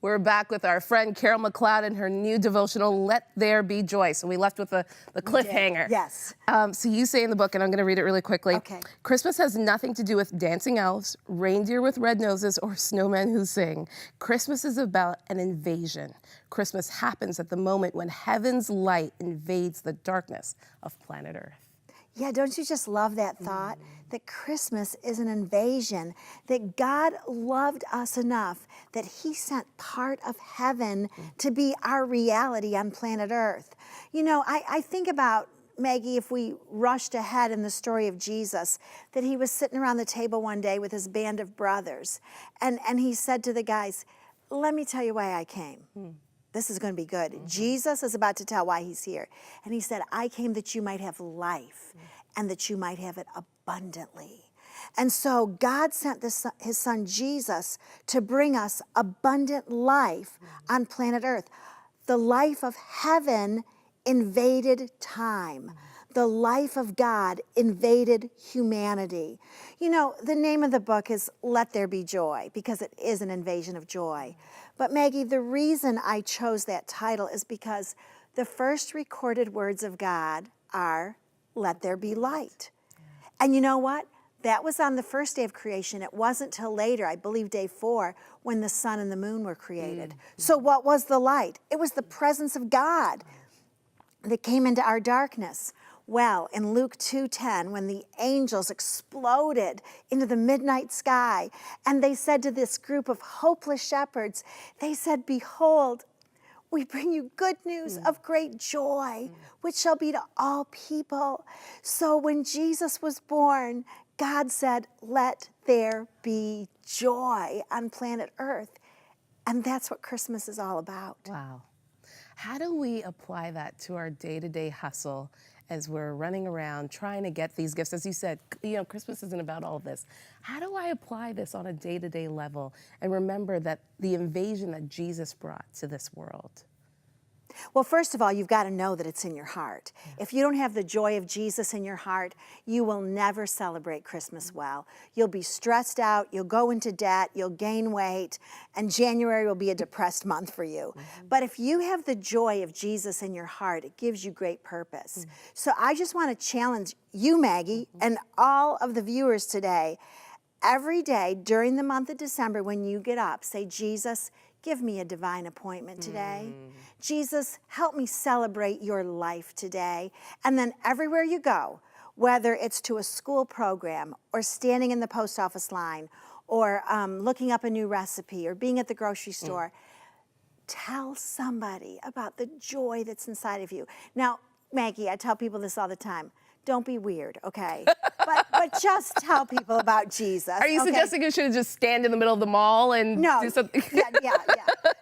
We're back with our friend Carol McLeod and her new devotional, Let There Be Joy. So we left with the cliffhanger. Yes. So you say in the book, and I'm going to read it really quickly, Okay. Christmas has nothing to do with dancing elves, reindeer with red noses, or snowmen who sing. Christmas is about an invasion. Christmas happens at the moment when heaven's light invades the darkness of planet Earth. Yeah, don't you just love that thought? That Christmas is an invasion, that God loved us enough that he sent part of heaven to be our reality on planet Earth. You know, I think about, Maggie, if we rushed ahead in the story of Jesus, that he was sitting around the table one day with his band of brothers, and he said to the guys, let me tell you why I came. This is going to be good. Jesus is about to tell why he's here. And he said, I came that you might have life and that you might have it abundantly. And so God sent his son Jesus to bring us abundant life on planet Earth. The life of heaven invaded time. The life of God invaded humanity. You know, the name of the book is Let There Be Joy, because it is an invasion of joy. But Maggie, the reason I chose that title is because the first recorded words of God are, let there be light. And you know what? That was on the first day of creation. It wasn't till later, I believe day 4, when the sun and the moon were created. So what was the light? It was the presence of God that came into our darkness. Well, in Luke 2:10, when the angels exploded into the midnight sky, and they said to this group of hopeless shepherds, they said, behold, we bring you good news of great joy, which shall be to all people. So when Jesus was born, God said, let there be joy on planet Earth. And that's what Christmas is all about. Wow. How do we apply that to our day-to-day hustle as we're running around trying to get these gifts? As you said, you know, Christmas isn't about all this. How do I apply this on a day-to-day level and remember that the invasion that Jesus brought to this world? Well, first of all, you've got to know that it's in your heart. If you don't have the joy of Jesus in your heart, you will never celebrate Christmas well. You'll be stressed out, you'll go into debt, you'll gain weight, and January will be a depressed month for you. But if you have the joy of Jesus in your heart, it gives you great purpose. So I just want to challenge you, Maggie, and all of the viewers today, every day during the month of December when you get up, say, Jesus, give me a divine appointment today. Jesus, help me celebrate your life today. And then everywhere you go, whether it's to a school program or standing in the post office line or looking up a new recipe or being at the grocery store, tell somebody about the joy that's inside of you. Now, Maggie, I tell people this all the time. Don't be weird, okay? but just tell people about Jesus. Are you suggesting you should just stand in the middle of the mall and do something? Yeah.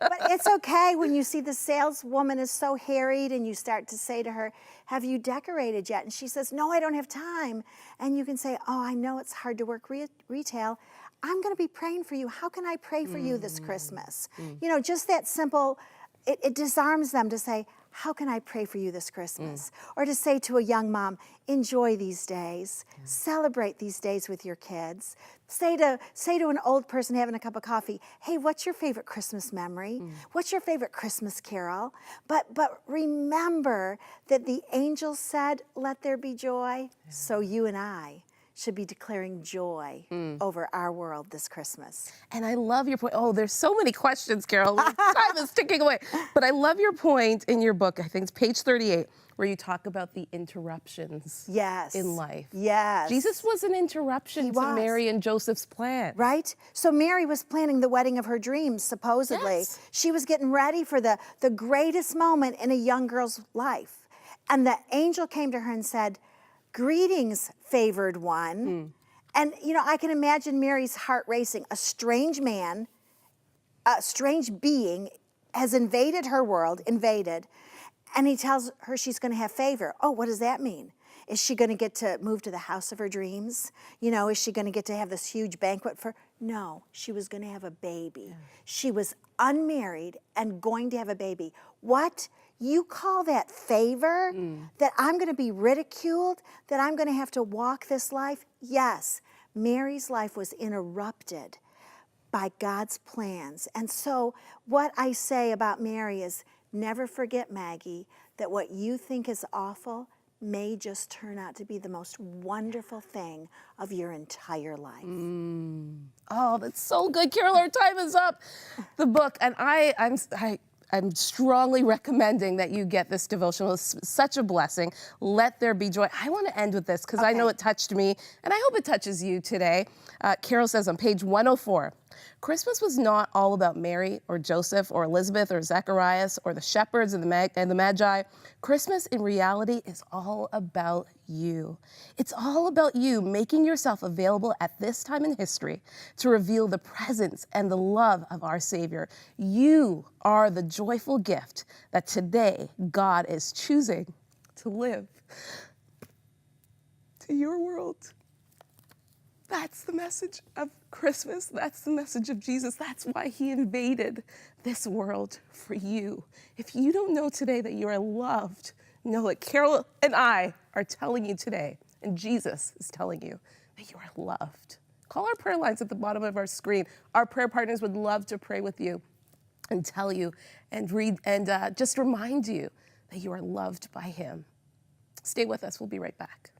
But it's okay when you see the saleswoman is so harried and you start to say to her, have you decorated yet? And she says, no, I don't have time. And you can say, oh, I know it's hard to work retail. I'm going to be praying for you. How can I pray for you this Christmas? You know, just that simple, it disarms them to say, how can I pray for you this Christmas? Or to say to a young mom, enjoy these days, celebrate these days with your kids. Say to an old person having a cup of coffee, hey, what's your favorite Christmas memory? What's your favorite Christmas carol? But remember that the angels said, let there be joy. So you and I should be declaring joy over our world this Christmas. And I love your point. Oh, there's so many questions, Carol. Time is ticking away. But I love your point in your book, I think it's page 38, where you talk about the interruptions in life. Yes. Jesus was an interruption to Mary and Joseph's plan. Right? So Mary was planning the wedding of her dreams, supposedly. Yes. She was getting ready for the greatest moment in a young girl's life. And the angel came to her and said, greetings, favored one. And, you know, I can imagine Mary's heart racing. A strange man, a strange being has invaded her world, and he tells her she's going to have favor. Oh, what does that mean? Is she going to get to move to the house of her dreams? You know, is she going to get to have this huge banquet for? No, she was going to have a baby. She was unmarried and going to have a baby. What? You call that favor? That I'm going to be ridiculed? That I'm going to have to walk this life? Yes, Mary's life was interrupted by God's plans. And so what I say about Mary is never forget, Maggie, that what you think is awful may just turn out to be the most wonderful thing of your entire life. Oh, that's so good, Carol. Our time is up. The book, and I'm strongly recommending that you get this devotional. It's such a blessing. Let there be joy. I want to end with this because I know it touched me, and I hope it touches you today. Carol says on page 104, Christmas was not all about Mary or Joseph or Elizabeth or Zacharias or the shepherds and the Magi. Christmas in reality is all about you. It's all about you making yourself available at this time in history to reveal the presence and the love of our Savior. You are the joyful gift that today God is choosing to live to your world. That's the message of Christmas. That's the message of Jesus. That's why he invaded this world for you. If you don't know today that you are loved, know it. Carol and I are telling you today, and Jesus is telling you that you are loved. Call our prayer lines at the bottom of our screen. Our prayer partners would love to pray with you and tell you and read and just remind you that you are loved by him. Stay with us. We'll be right back.